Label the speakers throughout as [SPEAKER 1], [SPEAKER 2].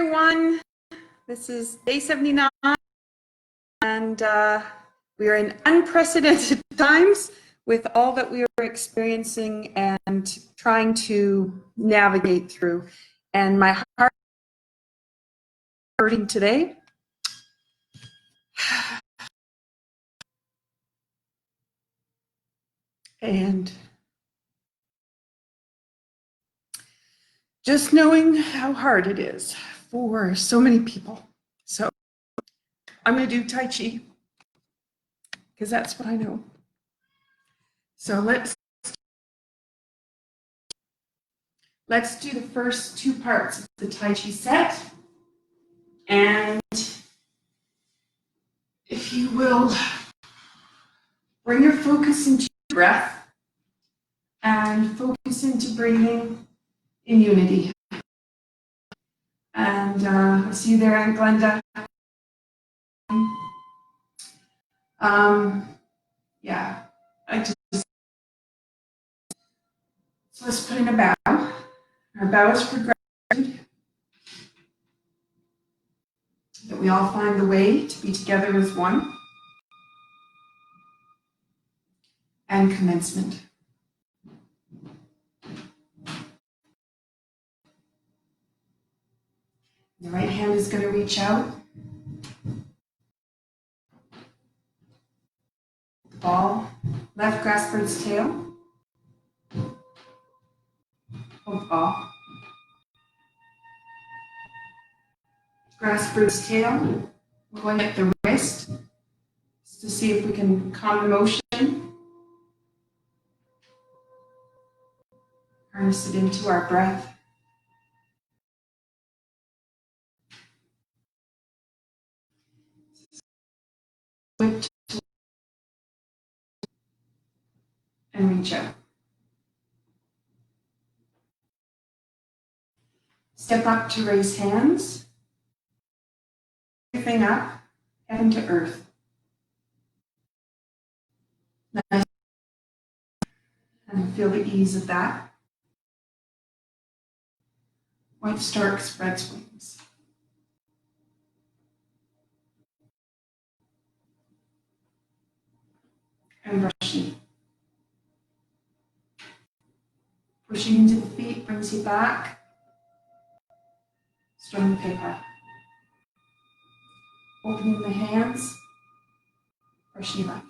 [SPEAKER 1] everyone. This is day 79, and we are in unprecedented times with all that we are experiencing and trying to navigate through. And my heart is hurting today. And just knowing how hard it is for so many people. So I'm going to do Tai Chi because that's what I know. So let's do the first two parts of the Tai Chi set. And if you will, bring your focus into your breath and focus into breathing in unity. And I see you there, Aunt Glenda. Yeah, so let's put in a bow. Our bow is for gratitude, that we all find the way to be together as one. And commencement. The right hand is going to reach out. The ball, left grasp bird's tail. Hold the ball. Grasp bird's tail. We're going at the wrist just to see if we can calm the motion. Harness it into our breath. And reach out. Step up to raise hands. Everything up, heaven to earth. Nice. And feel the ease of that. White stork spreads wings. And brushing. Pushing into the feet brings you back. Stone paper. Opening the hands. Brushing left.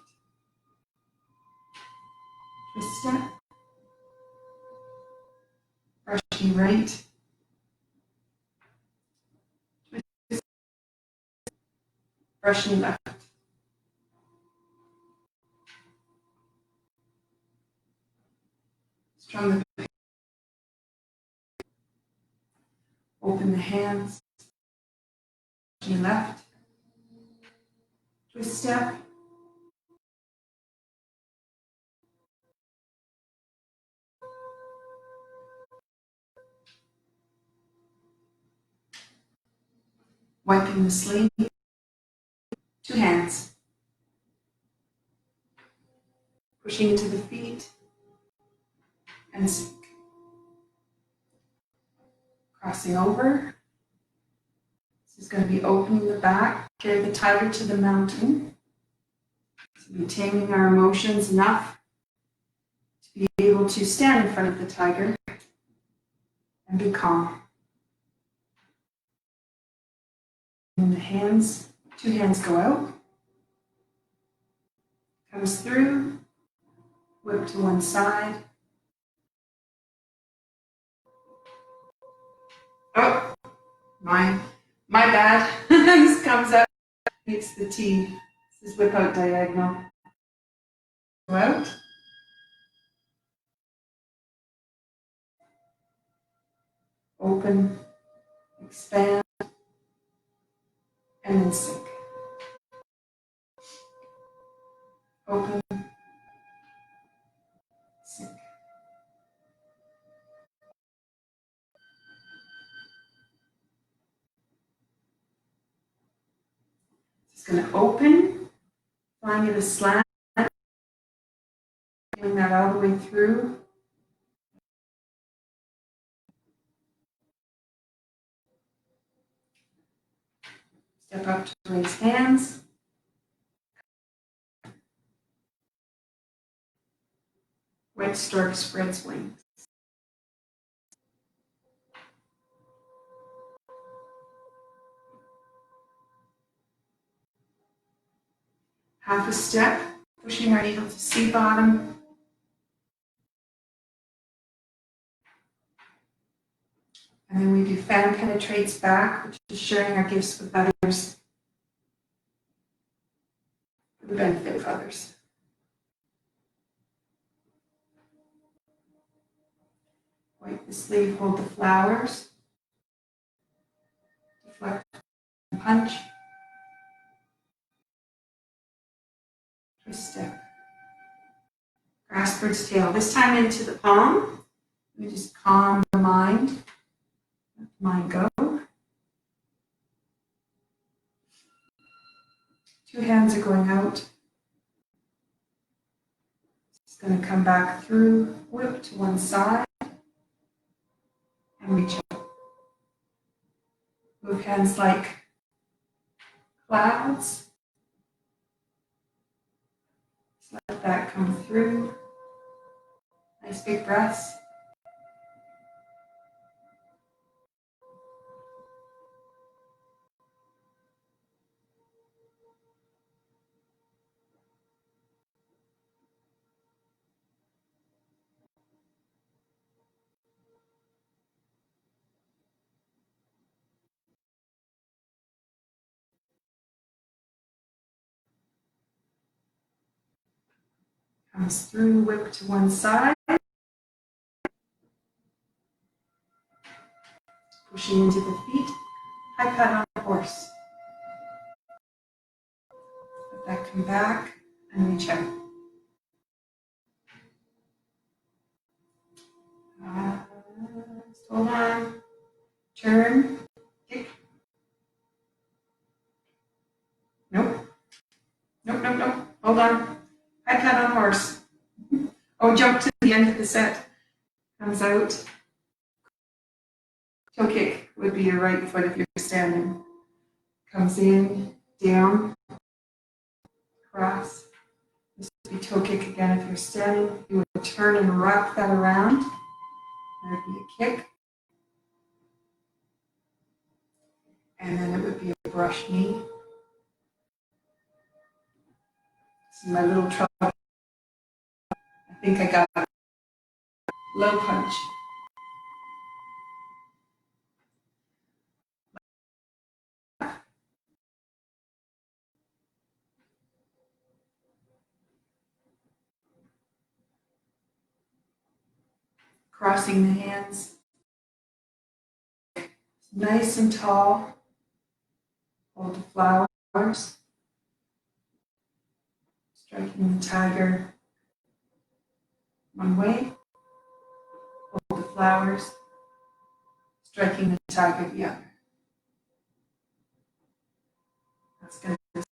[SPEAKER 1] Twist step. Brushing right. Twist. Brushing left. Strum the open the hands. Brushing left. Twist step. Wiping the sleeve. Two hands. Pushing into the feet. And sink. Crossing over. This is going to be opening the back. Carry the tiger to the mountain. So be taming our emotions enough to be able to stand in front of the tiger and be calm. And the hands, two hands go out. Comes through. Whip to one side. Oh, my bad. This comes out, meets the T. This is whip out diagonal. Go out. Open, expand, and then sink. Open, sink. It's going to open, flying at a slant, getting that all the way through. Step up to raise hands. White stork spreads wings. Half a step, pushing our needle to sea bottom. And then we do fan penetrates back, which is sharing our gifts with others for the benefit of others. Wipe the sleeve, hold the flowers. Deflect and punch. Twist step. Grass bird's tail. This time into the palm. We just calm the mind. Let the mind go. Two hands are going out. It's going to come back through, whip to one side, and reach out. Move hands like clouds. Just let that come through. Nice big breaths. Comes through, whip to one side. Pushing into the feet. High pat on the horse. Let that come back and reach out. Hold on. Turn. Kick. Nope. Nope. Hold on. High pat on horse. Oh, jump to the end of the set. Comes out. Toe kick would be your right foot if you're standing. Comes in, down, cross. This would be toe kick again if you're standing. You would turn and wrap that around. There would be a kick. And then it would be a brush knee. This is my little trouble. I think I got it. Low punch. Crossing the hands. Nice and tall. Hold the flowers. Striking the tiger one way. Hold the flowers. Striking the tiger the other. That's going to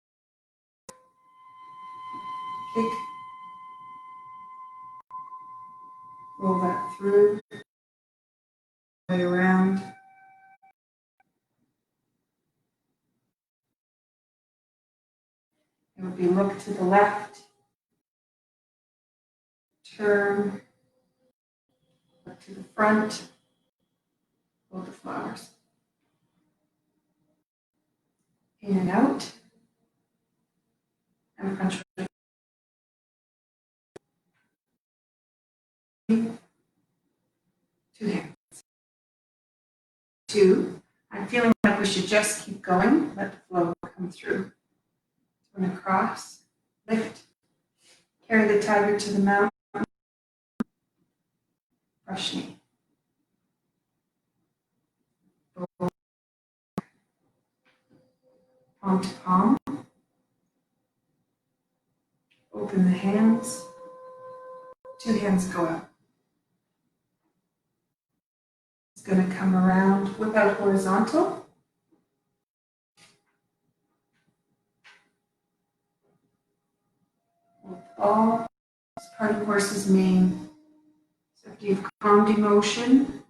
[SPEAKER 1] kick. Roll that through. Way around. It would be look to the left. Turn. Look to the front. Hold the flowers. In and out. And punch. Two hands. Two. I'm feeling like we should just keep going. Let the flow come through. Turn across. Lift. Carry the tiger to the mountain. Brush knee. Palm to palm. Open the hands. Two hands go out. It's going to come around, whip out horizontal. Hold the ball. It's part of horse's mane. So if you've calmed emotion,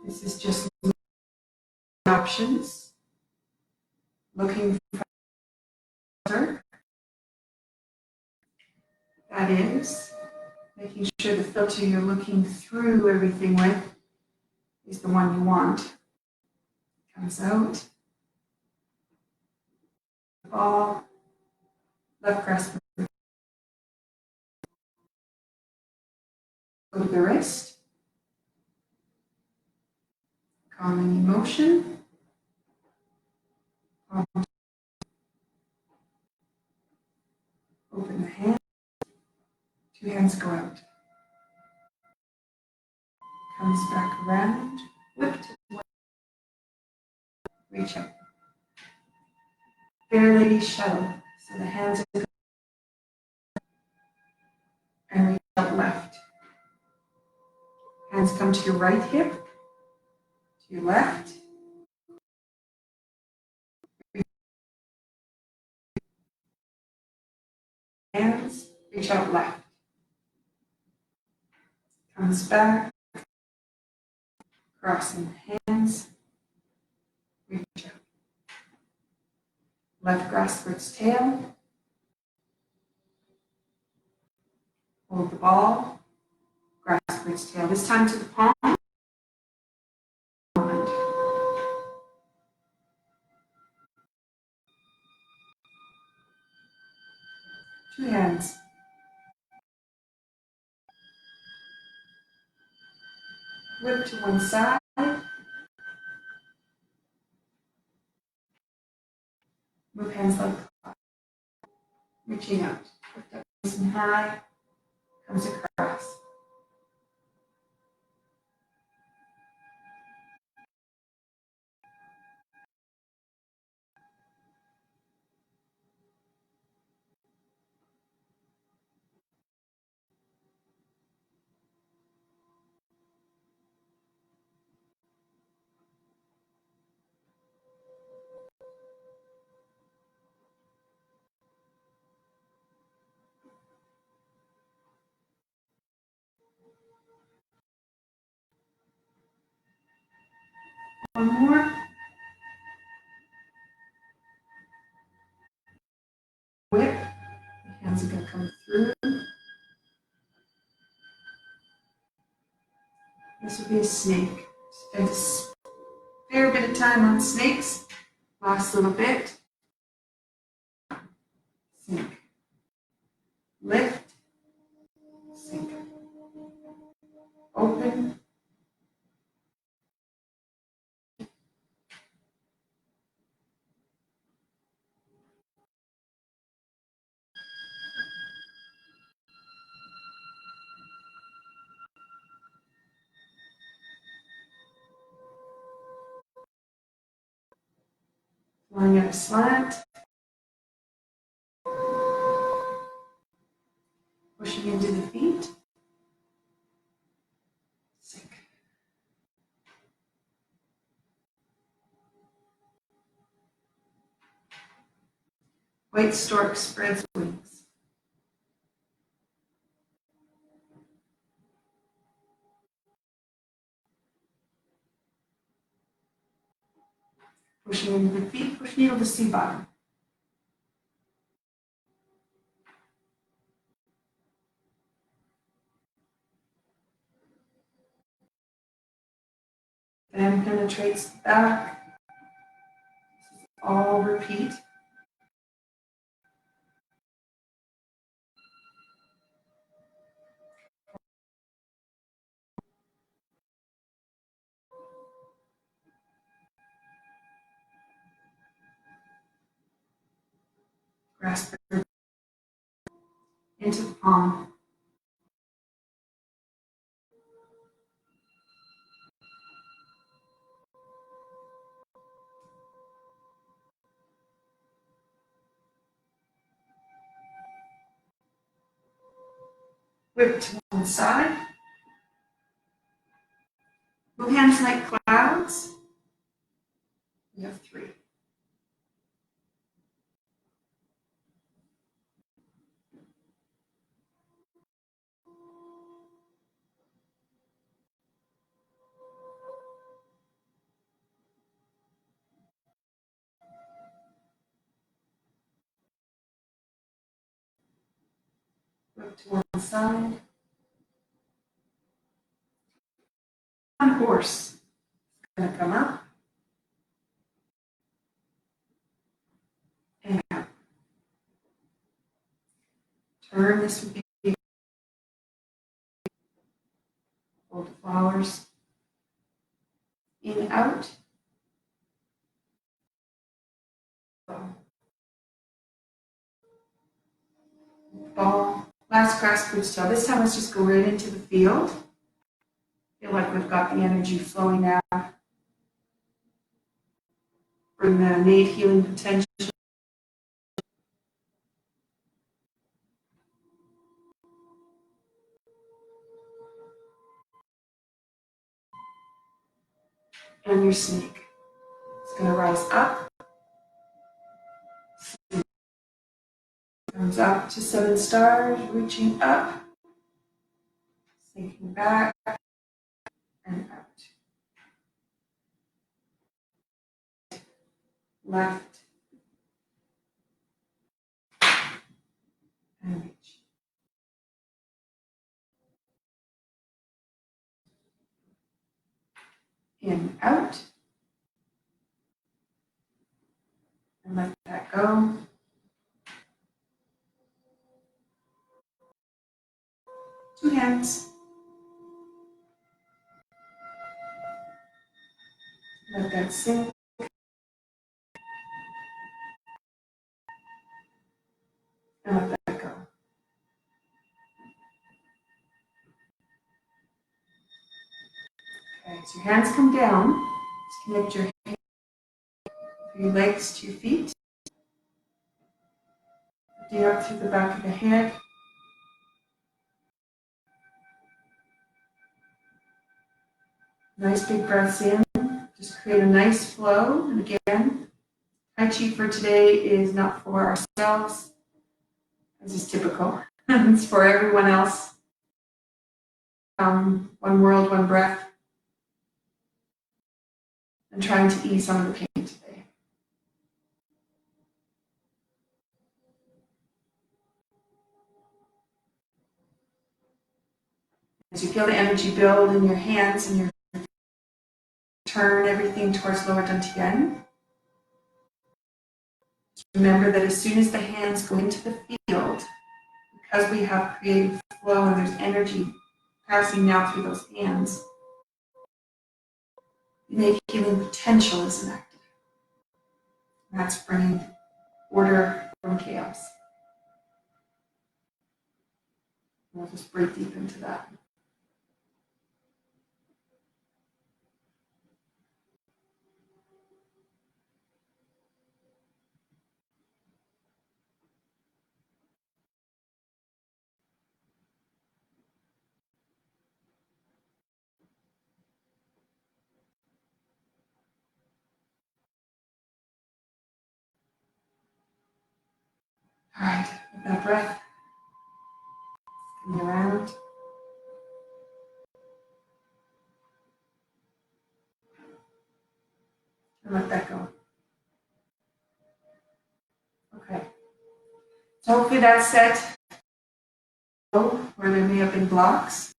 [SPEAKER 1] this is just options. looking for filter. That is, making sure the filter you're looking through everything with is the one you want. Comes out. Ball, left grasp, go to the wrist, calming emotion, open the hand, two hands go out, comes back around, whip to the left, reach out. Fair Lady Shuttle, so the hands are and reach out left. Hands come to your right hip, to your left. Hands, reach out left. Comes back, crossing the hands, reach out. Left grasp for its tail. Hold the ball, grasp for its tail. This time to the palm. Two hands. Whip to one side. Move hands like that. Reaching out. Lift up nice and high. Comes across. One more. Whip. The hands are going to come through. This will be a snake. Spend a fair bit of time on snakes. Last little bit. Sink. Lift. Sink. Open. Lying at a slant. Pushing into the feet. Sink. White stork spreads wings. Pushing into the feet, push needle to sea bottom. Then penetrates the back. All repeat. Grasp into the palm. Whip to one side. Move hands like clouds. We have three. Look to one side. One horse is going to come up and out. Turn. This would be hold the flowers. In, out. Ball. Last grass bridge tail. This time let's just go right into the field. Feel like we've got the energy flowing out. Bring the innate healing potential. And your snake. It's going to rise up. Comes up to 7 stars, reaching up. Sinking back and out. Left and reach. In, out. And let that go. Two hands. Let that sink. And let that go. Okay, so your hands come down. Just connect your legs to your feet. Lifting up through the back of the head. Nice big breaths in. Just create a nice flow. And again, Tai Chi for today is not for ourselves, as is typical. It's for everyone else. One world, one breath. And trying to ease some of the pain today. As you feel the energy build in your hands and your turn everything towards lower dantian. Remember that as soon as the hands go into the field, because we have creative flow and there's energy passing now through those hands, the innate healing potential is enacted. And that's bringing order from chaos. We'll just breathe deep into that. All right, with that breath, coming around. And let that go. Okay. So hopefully that's set where there may have been blocks.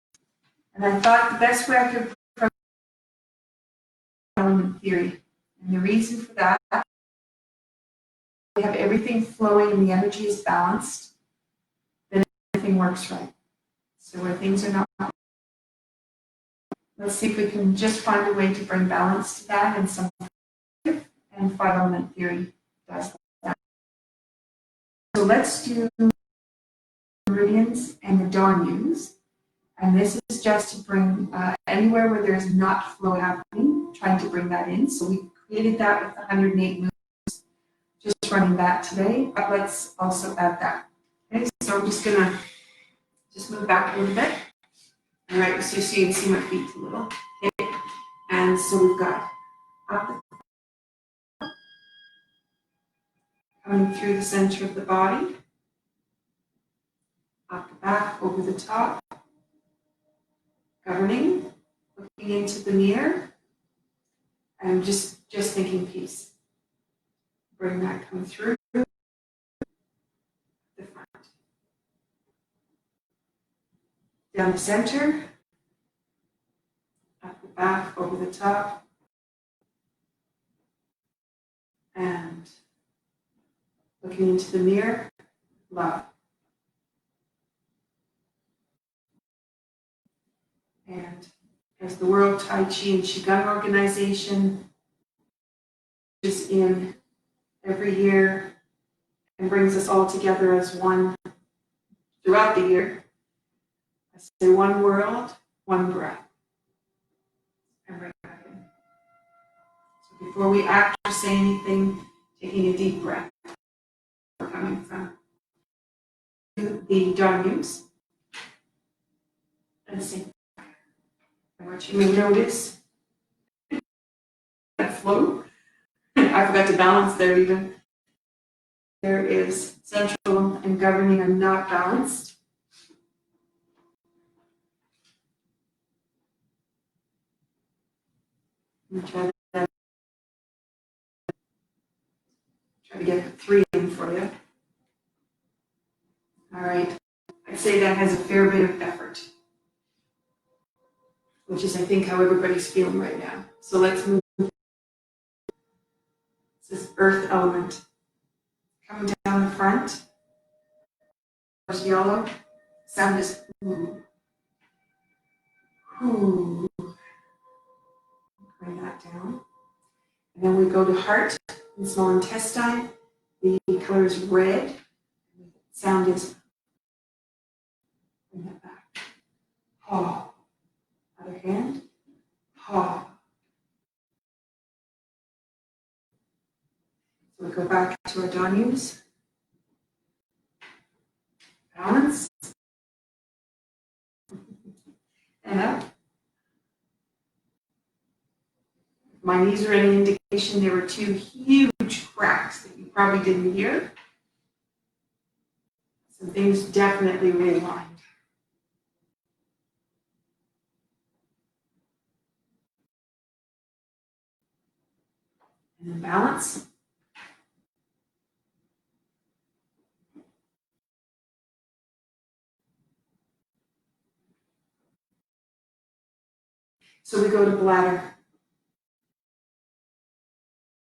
[SPEAKER 1] And I thought the best way I could approach element theory. And the reason for that, we have everything flowing and the energy is balanced, then everything works right. So where things are not, let's see if we can just find a way to bring balance to that and some, and 5-element theory does that. So let's do meridians and the Danyus. And this is just to bring anywhere where there's not flow happening, trying to bring that in. So we created that with 108 moves, just running that today, but let's also add that. Okay, so I'm just gonna move back a little bit. All right, so you can see my feet a little. Okay, and so we've got up, coming through the center of the body, up the back, over the top, governing, looking into the mirror, and just thinking peace. Bring that come through the front. down the center, up the back, over the top, and looking into the mirror, love. And as the World Tai Chi and Qigong Organization is in every year and brings us all together as one throughout the year, I say one world, one breath. And right back in. So before we act or say anything, taking a deep breath. We're coming from the Dharmas and sing. And what you may notice, that flow, I forgot to balance there even. There is central and governing are not balanced. Try to get 3 in for you. All right. I'd say that has a fair bit of effort, which is, I think, how everybody's feeling right now. So let's move. This is earth element. Coming down the front. There's yellow. Sound is ooh. Ooh. Bring that down. And then we go to heart and small intestine. The color is red. Sound is bring that back. Ha. Other hand. Ha. So we go back to our Danyus. Balance. And up. My knees are any indication, there were 2 huge cracks that you probably didn't hear. Some things definitely realigned. And then balance. So we go to bladder.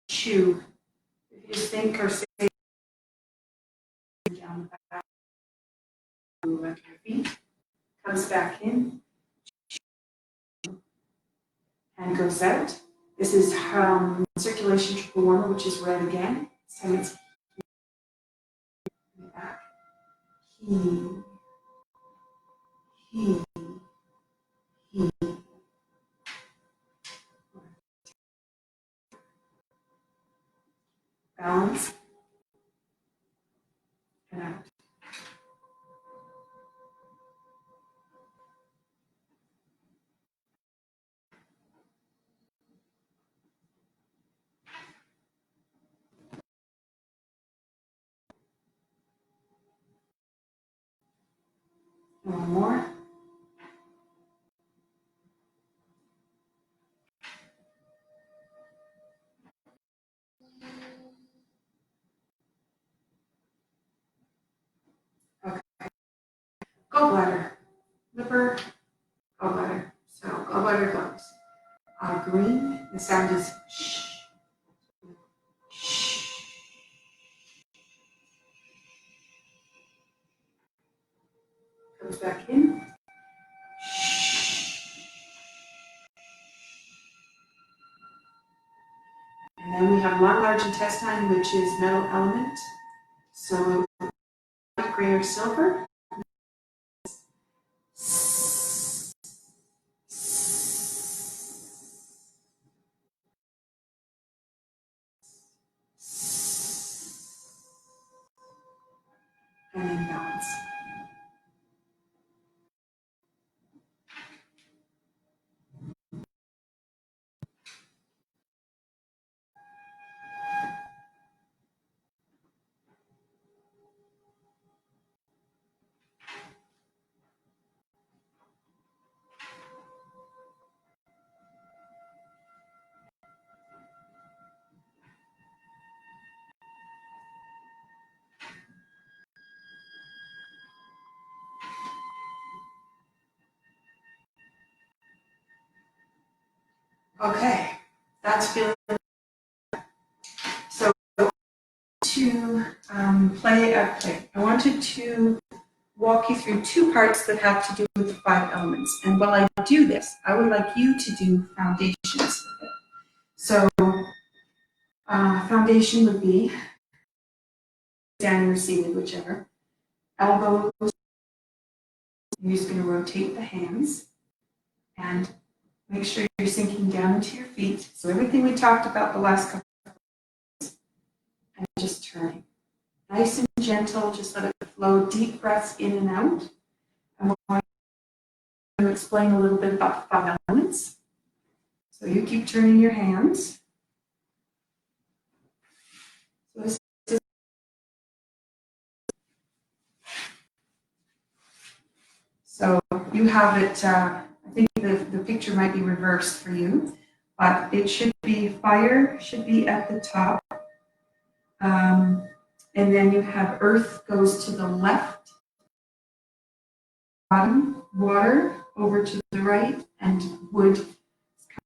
[SPEAKER 1] Chew. If you just think or say down the back, move up your feet, comes back in, and goes out. This is circulation triple warmer, which is red again. So it's back. He. Balance. And out. One more. Okay. Gallbladder. Liver. Gallbladder. So gallbladder goes. Green. The sound is shh. Shh. Comes back in. And then we have lung, large intestine, which is metal element. So gray or silver. And then balance. Okay, that's feeling. So to play. I wanted to walk you through two parts that have to do with the 5 elements. And while I do this, I would like you to do foundations with it. So foundation would be standing or seated, whichever. Elbows, you're just going to rotate the hands and make sure you're sinking down into your feet. So everything we talked about the last couple of days, and just turning. Nice and gentle, just let it flow, deep breaths in and out. And we're going to explain a little bit about the 5 elements. So you keep turning your hands. So you have it, I think the picture might be reversed for you, but it should be fire, should be at the top. And then you have earth goes to the left, bottom, water over to the right, and wood is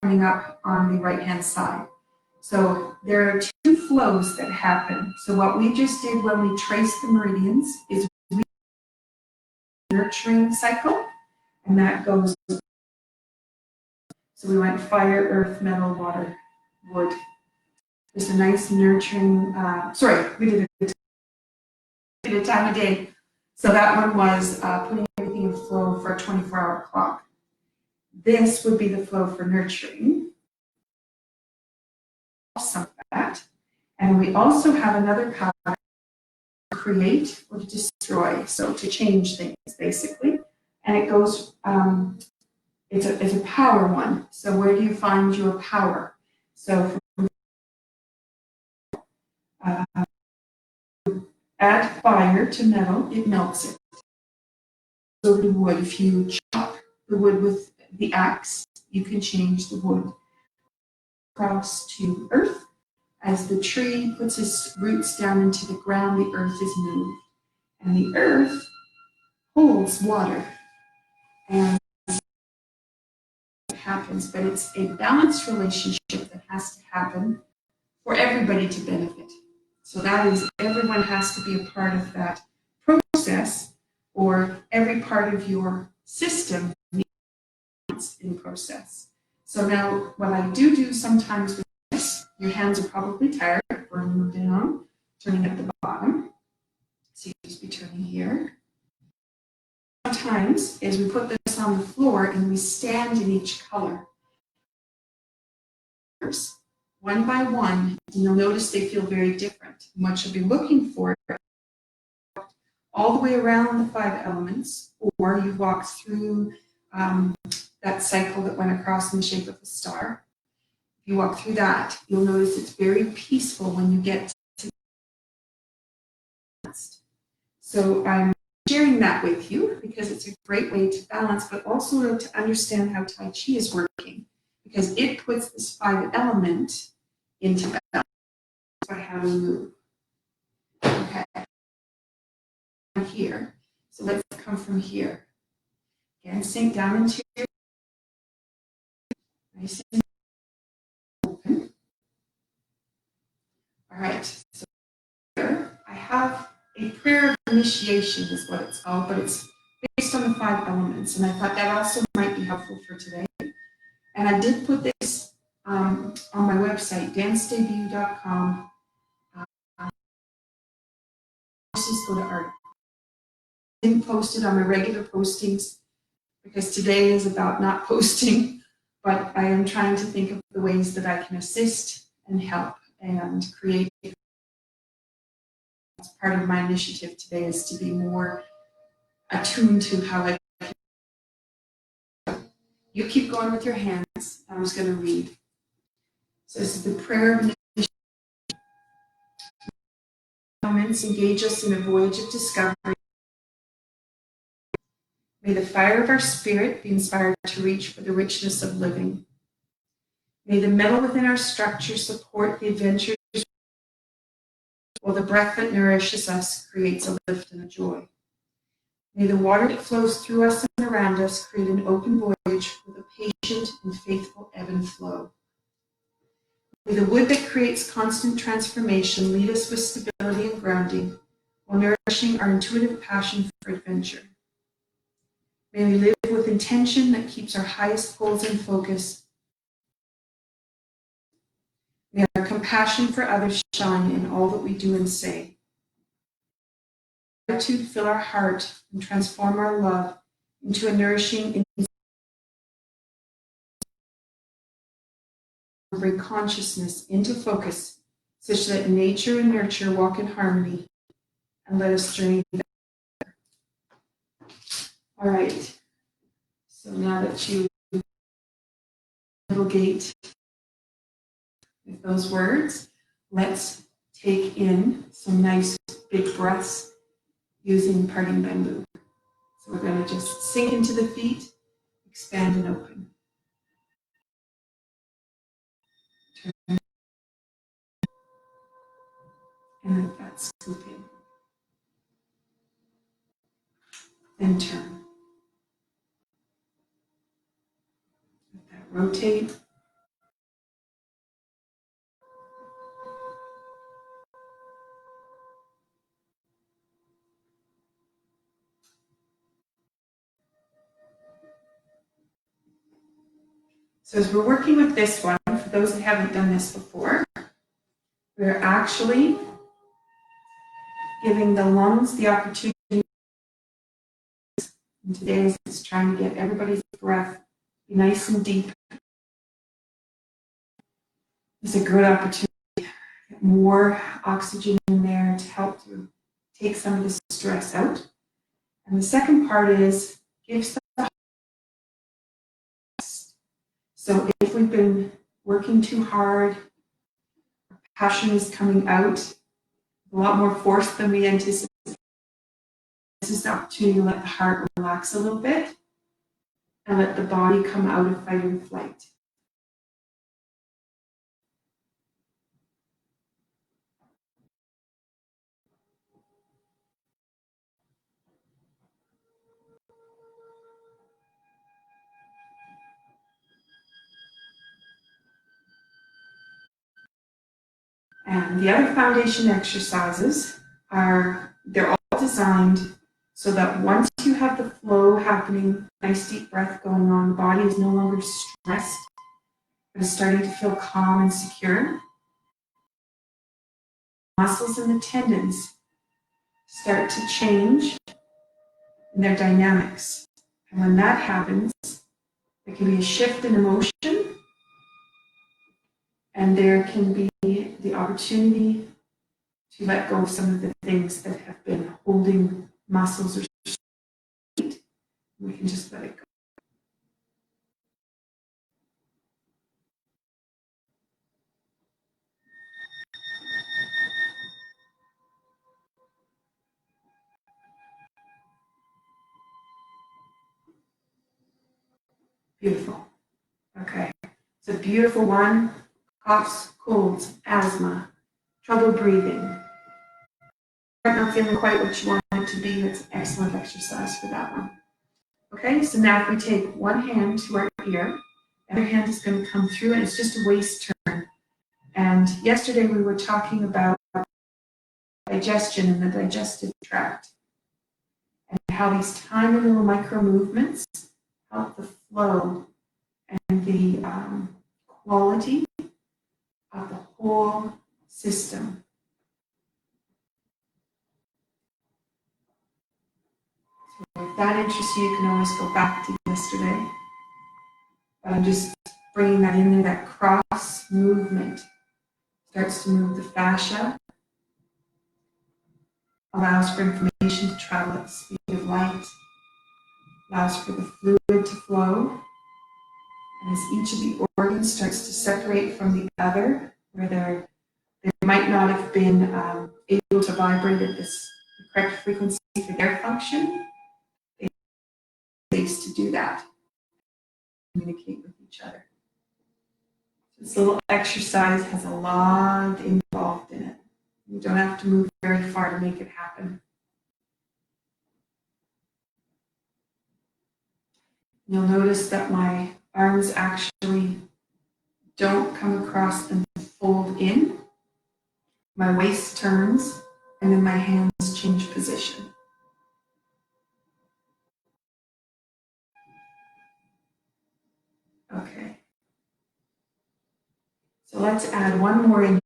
[SPEAKER 1] coming up on the right-hand side. So there are 2 flows that happen. So what we just did when we traced the meridians is we nurturing cycle, and that goes. So we went fire, earth, metal, water, wood. There's a nice nurturing, we did a time of day. So that one was putting everything in flow for a 24-hour clock. This would be the flow for nurturing. Some of that. And we also have another power to create or to destroy, so to change things basically. And it goes, it's a power one. So where do you find your power? So add fire to metal, it melts it. So the wood, if you chop the wood with the axe, you can change the wood. Across to earth. As the tree puts its roots down into the ground, the earth is moved. And the earth holds water. And it happens, but it's a balanced relationship that has to happen for everybody to benefit. So that is, everyone has to be a part of that process, or every part of your system needs in process. So now, what I do sometimes with this, your hands are probably tired, burning them down, turning at the bottom. So you just be turning here. Sometimes, is we put this on the floor and we stand in each color. One by one, and you'll notice they feel very different. And what you'll be looking for all the way around the 5 elements, or you walk through that cycle that went across in the shape of a star. If you walk through that, you'll notice it's very peaceful when you get to the next. So I'm sharing that with you because it's a great way to balance, but also to understand how Tai Chi is working, because it puts this 5 element into balance by how we move. Okay. Here. So let's come from here. Again, sink down into your nice and open. All right. So here I have a prayer of initiation is what it's called, but it's based on the 5 elements. And I thought that also might be helpful for today. And I did put this on my website, dancedebut.com. Just go to art. I didn't post it on my regular postings because today is about not posting, but I am trying to think of the ways that I can assist and help and create. That's part of my initiative today, is to be more attuned to how I can. You keep going with your hands. I'm just going to read. So this is the prayer of initiation. Moments engage us in a voyage of discovery. May the fire of our spirit be inspired to reach for the richness of living. May the metal within our structure support the adventures, while the breath that nourishes us creates a lift and a joy. May the water that flows through us and around us create an open voyage with a patient and faithful ebb and flow. May the wood that creates constant transformation lead us with stability and grounding, while nourishing our intuitive passion for adventure. May we live with intention that keeps our highest goals in focus. May our compassion for others shine in all that we do and say. Gratitude fill our heart and transform our love into a nourishing, bring consciousness into focus such that nature and nurture walk in harmony, and let us journey together. All right, so now that you little gate with those words, let's take in some nice big breaths using parting bamboo. So we're going to just sink into the feet, expand and open. Turn. And let that scoop in. Then turn. Let that rotate. So as we're working with this one, for those that haven't done this before, we're actually giving the lungs the opportunity. And today is trying to get everybody's breath be nice and deep. It's a good opportunity to get more oxygen in there to help to take some of the stress out. And the second part is give some rest. So if we've been working too hard, passion is coming out a lot more force than we anticipated. This is the opportunity to let the heart relax a little bit and let the body come out of fight and flight. And the other foundation exercises they're all designed so that once you have the flow happening, nice deep breath going on, the body is no longer stressed, but is starting to feel calm and secure. Muscles and the tendons start to change in their dynamics. And when that happens, there can be a shift in emotion, and there can be the opportunity to let go of some of the things that have been holding muscles or weight. We can just let it go. Beautiful. Okay. It's a beautiful one. Coughs, colds, asthma, trouble breathing. Not feeling quite what you want it to be. That's an excellent exercise for that one. Okay, so now if we take one hand to our ear, the other hand is going to come through, and it's just a waist turn. And yesterday we were talking about digestion and the digestive tract, and how these tiny little micro movements help the flow and the quality of the whole system. So if that interests you, you can always go back to yesterday. But I'm just bringing that in there, that cross movement starts to move the fascia, allows for information to travel at the speed of light, allows for the fluid to flow. And as each of the organs starts to separate from the other, where they might not have been able to vibrate at the correct frequency for their function, they have space to do that, communicate with each other. This little exercise has a lot involved in it. You don't have to move very far to make it happen. You'll notice that my arms actually don't come across and fold in, my waist turns, and then my hands change position. Okay. So let's add one more in.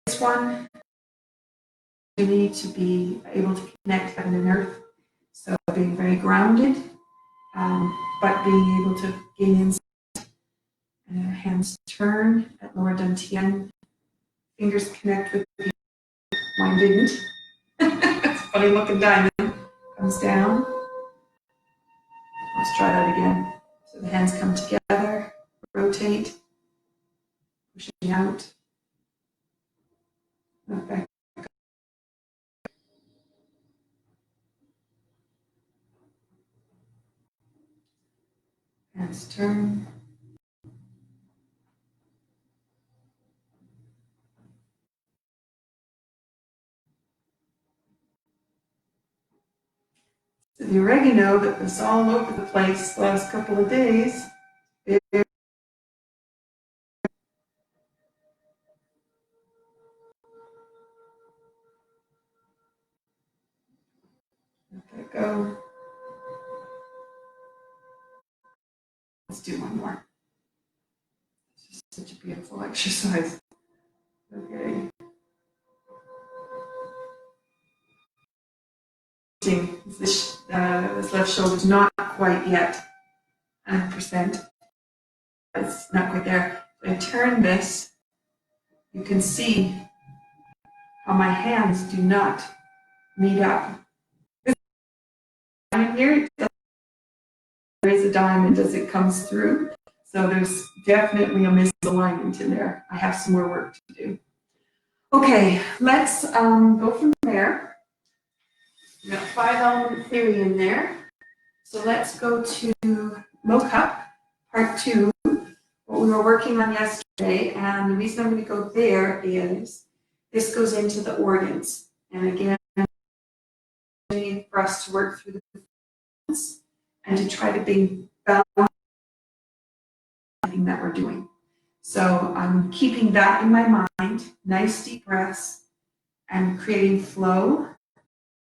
[SPEAKER 1] This one, you need to be able to connect heaven and earth. So being very grounded, but being able to gain insight. Hands turn at lower dantian. Fingers connect with the, mine didn't. It's a funny looking diamond. Comes down. Let's try that again. So the hands come together, rotate, pushing out. Back. Hands turn. So the oregano that was all over the place the last couple of days, let that go. Let's do one more. It's just such a beautiful exercise. Okay. This left shoulder is not quite yet 100%. It's not quite there. If I turn this, you can see how my hands do not meet up. Here, there is a diamond as it comes through. So there's definitely a misalignment in there. I have some more work to do. Okay, let's go from there. We've got 5-element theory in there. So let's go to Mokup, part 2, what we were working on yesterday. And the reason I'm going to go there is this goes into the organs. And again, for us to work through the performance and to try to be balanced in that we're doing. So I'm keeping that in my mind, nice deep breaths, and creating flow,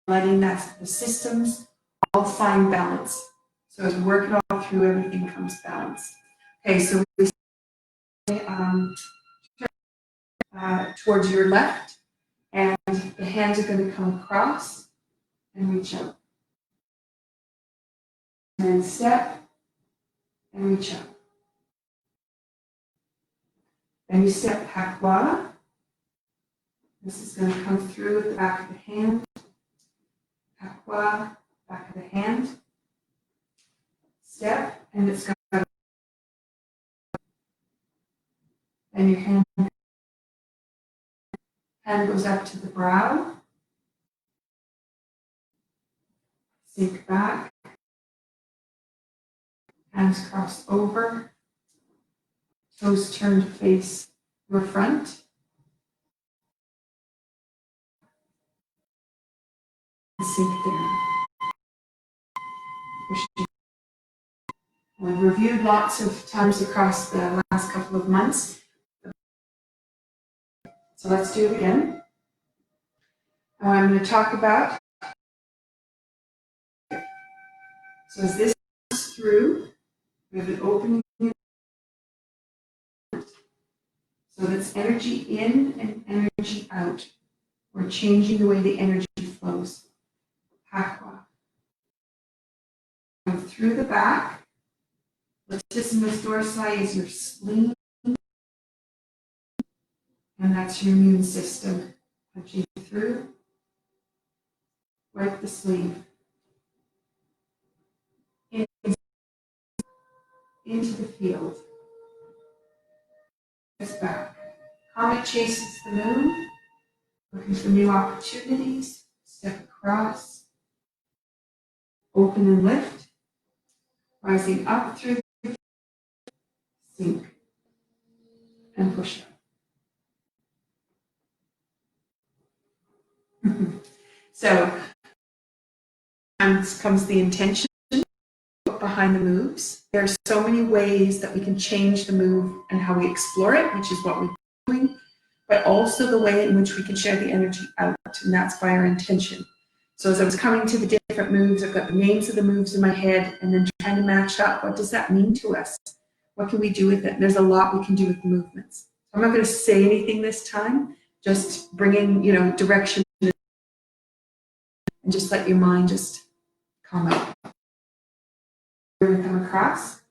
[SPEAKER 1] letting that the systems all find balance. So as we work it all through, everything comes balanced. Okay, so we say towards your left, and the hands are going to come across and reach out. And then step and reach out. Then you step Hakwa. This is going to come through at the back of the hand. Hakwa, back of the hand. Step, and it's going to. And your hand goes up to the brow. Sink back. Hands cross over. Toes turn to face your front. And sink down. We've reviewed lots of times across the last couple of months. So let's do it again. I'm going to talk about, so as this goes through, we have an opening. So that's energy in and energy out. We're changing the way the energy flows. Hakwa. Through the back. Latissimus dorsi is your spleen. And that's your immune system. Punching through. Wipe the sleeve. Into the field. Just back. Comet chases the moon. Looking for new opportunities. Step across. Open and lift. Rising up through the sink. And push up. So, comes the intention. put behind the moves. There are so many ways that we can change the move and how we explore it, which is what we're doing, but also the way in which we can share the energy out, and that's by our intention. So as I was coming to the different moves, I've got the names of the moves in my head and then trying to match up, what does that mean to us? What can we do with it? And there's a lot we can do with the movements. I'm not going to say anything this time, just bringing, direction and just let your mind just calm out. We're going to come across.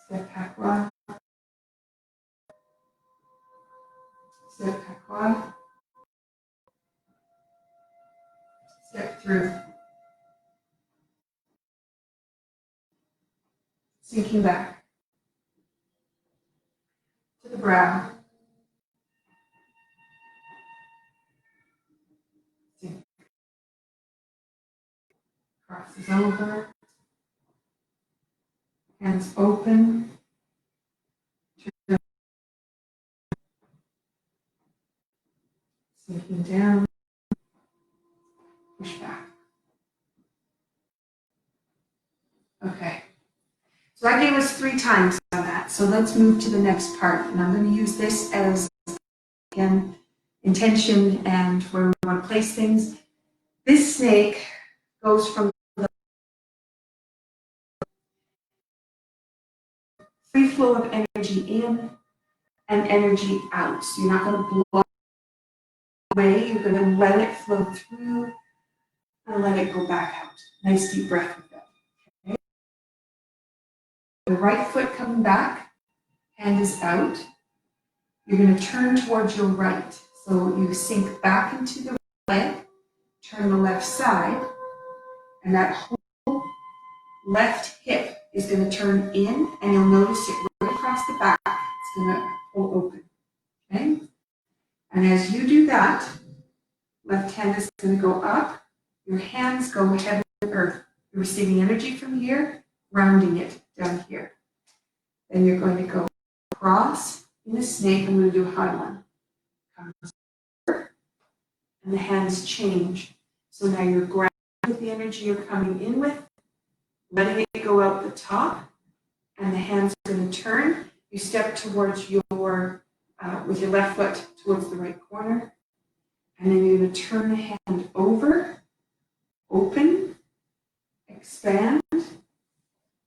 [SPEAKER 1] Step back, step back, step through. Sinking back to the brow. Sink. Crosses over. Hands open. Sinking down. Push back. Okay. So I gave us 3 times on that. So let's move to the next part. And I'm going to use this as, again, intention and where we want to place things. This snake goes from the free flow of energy in and energy out. So you're not going to block away. You're going to let it flow through and let it go back out. Nice deep breath with that. Okay. The right foot coming back, hand is out. You're going to turn towards your right. So you sink back into the leg, turn the left side, and that whole left hip is going to turn in, and you'll notice it right across the back. It's going to pull open. Okay? And as you do that, left hand is going to go up. Your hands go heaven and earth. You're receiving energy from here, rounding it down here. Then you're going to go across in the snake. I'm going to do a high one. And the hands change. So now you're grounded with the energy you're coming in with, letting it go out the top, and the hands are going to turn. You step towards your, with your left foot towards the right corner, and then you're going to turn the hand over, open, expand,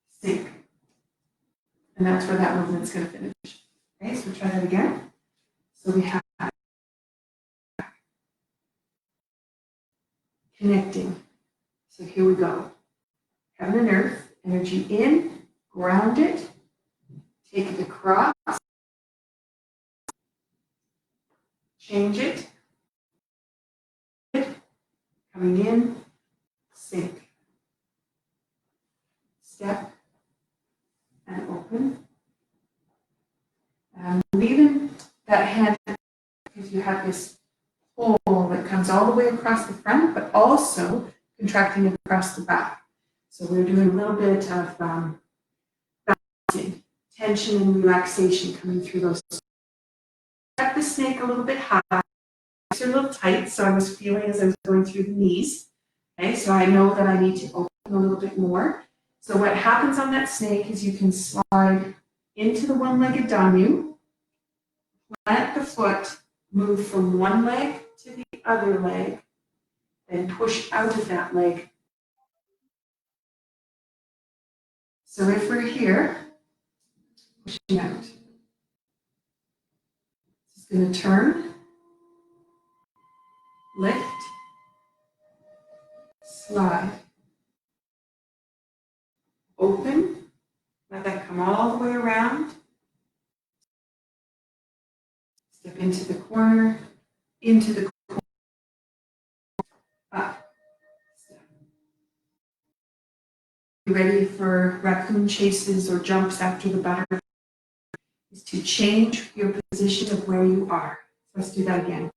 [SPEAKER 1] sink. And that's where that movement's going to finish. Okay, so try that again. So we have connecting. So here we go. Heaven and earth, energy in, ground it, take it across, change it, coming in, sink, step, and open. Leaving that hand, because you have this hole that comes all the way across the front, but also contracting it across the back. So we're doing a little bit of balancing, tension and relaxation coming through those. Kept the snake a little bit high. They're a little tight, so I was feeling as I was going through the knees. Okay, so I know that I need to open a little bit more. So what happens on that snake is you can slide into the one-legged Danyu, plant the foot, move from one leg to the other leg, then push out of that leg. So if we're here, pushing out, it's going to turn, lift, slide, open, let that come all the way around, step into the corner, into the corner, up, step. Be ready for raccoon chases or jumps after the butterfly. Is to change your position of where you are. Let's do that again.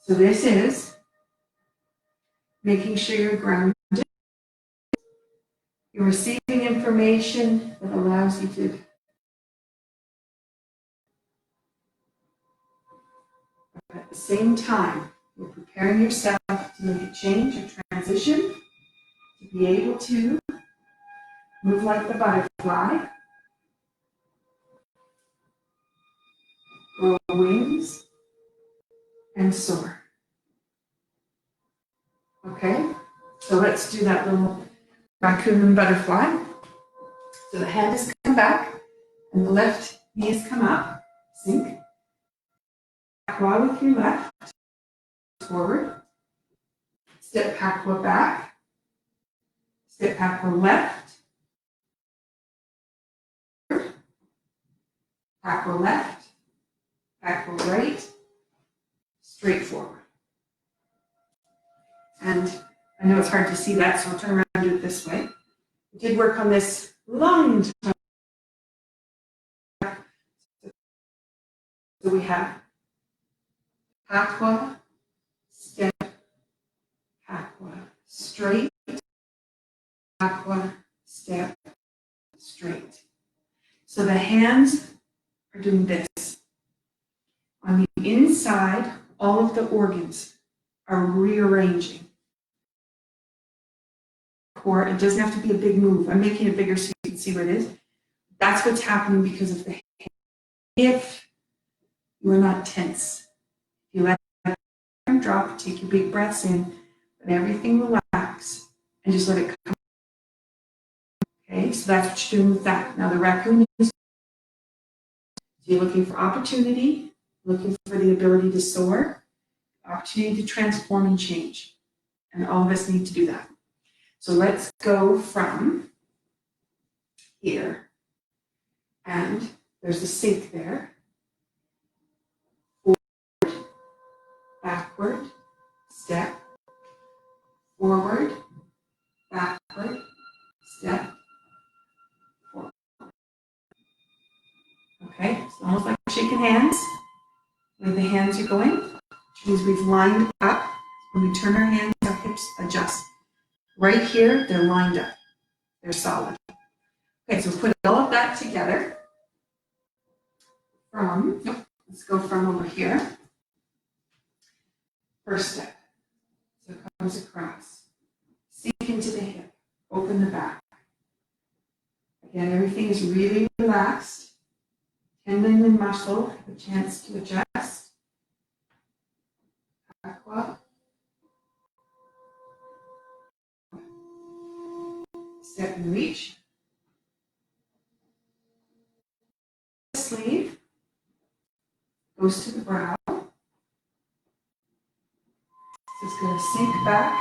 [SPEAKER 1] So this is making sure you're grounded. You're receiving information that allows you to At the same time, you're preparing yourself to make a change or transition, to be able to move like the butterfly, grow wings, and soar. Okay, so let's do that little raccoon and butterfly. So the hand has come back, and the left knee has come up, sink. Pakwa with your left, forward. Step Pakwa back. Step Pakwa left. Pakwa left. Pakwa right. Straight forward. And I know it's hard to see that, so I'll turn around and do it this way. We did work on this long time. So we have Pakwa, step, Pakwa, straight, Pakwa, step, straight. So the hands are doing this. On the inside, all of the organs are rearranging. Core, it doesn't have to be a big move. I'm making it bigger so you can see what it is. That's what's happening because of the hand. If you are not tense, you let it drop, take your big breaths in, let everything relax, and just let it come. Okay, so that's what you're doing with that. Now the raccoon is, you're looking for opportunity, looking for the ability to soar, opportunity to transform and change. And all of us need to do that. So let's go from here, and there's a sink there. Forward, backward, step, forward, backward, step, forward. Okay, it's almost like shaking hands. Where the hands are going, which means we've lined up. When we turn our hands, our hips adjust. Right here, they're lined up. They're solid. Okay, so put all of that together. Let's go from over here. First step. So it comes across. Sink into the hip. Open the back. Again, everything is really relaxed. Tendon and muscle have a chance to adjust. Aqua. Step and reach. Sleeve goes to the brow. So it's going to sink back.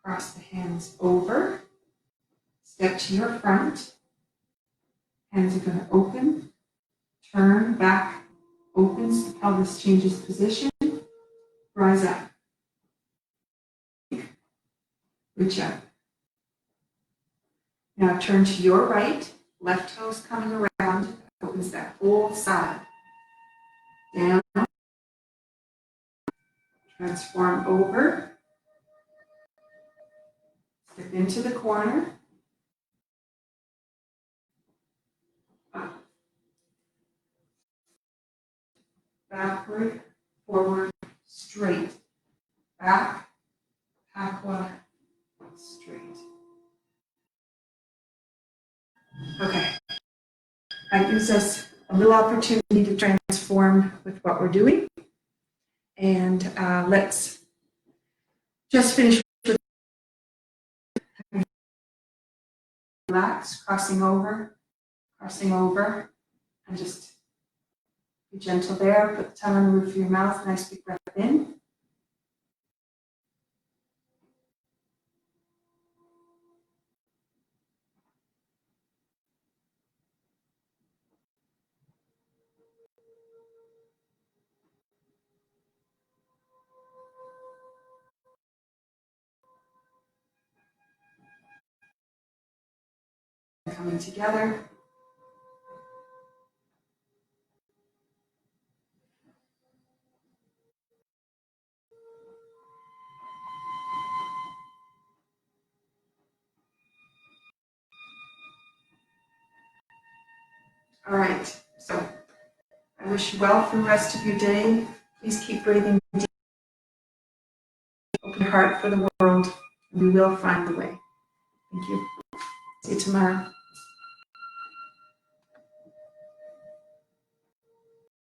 [SPEAKER 1] Cross the hands over. Step to your front. Hands are going to open. Turn back. Opens. The pelvis changes position. Rise up. Reach up. Now turn to your right. Left toes coming around. Opens that whole side. Down. Transform over. Step into the corner. Up. Backward, forward, straight. Back, Pakwa, straight. Okay. That gives us a little opportunity to transform with what we're doing. And let's just finish with relax, crossing over, and just be gentle there. Put the tongue on the roof of your mouth, nice big breath in. Coming together. All right, so I wish you well for the rest of your day. Please keep breathing deep. Open your heart for the world, and we will find the way. Thank you. See you tomorrow.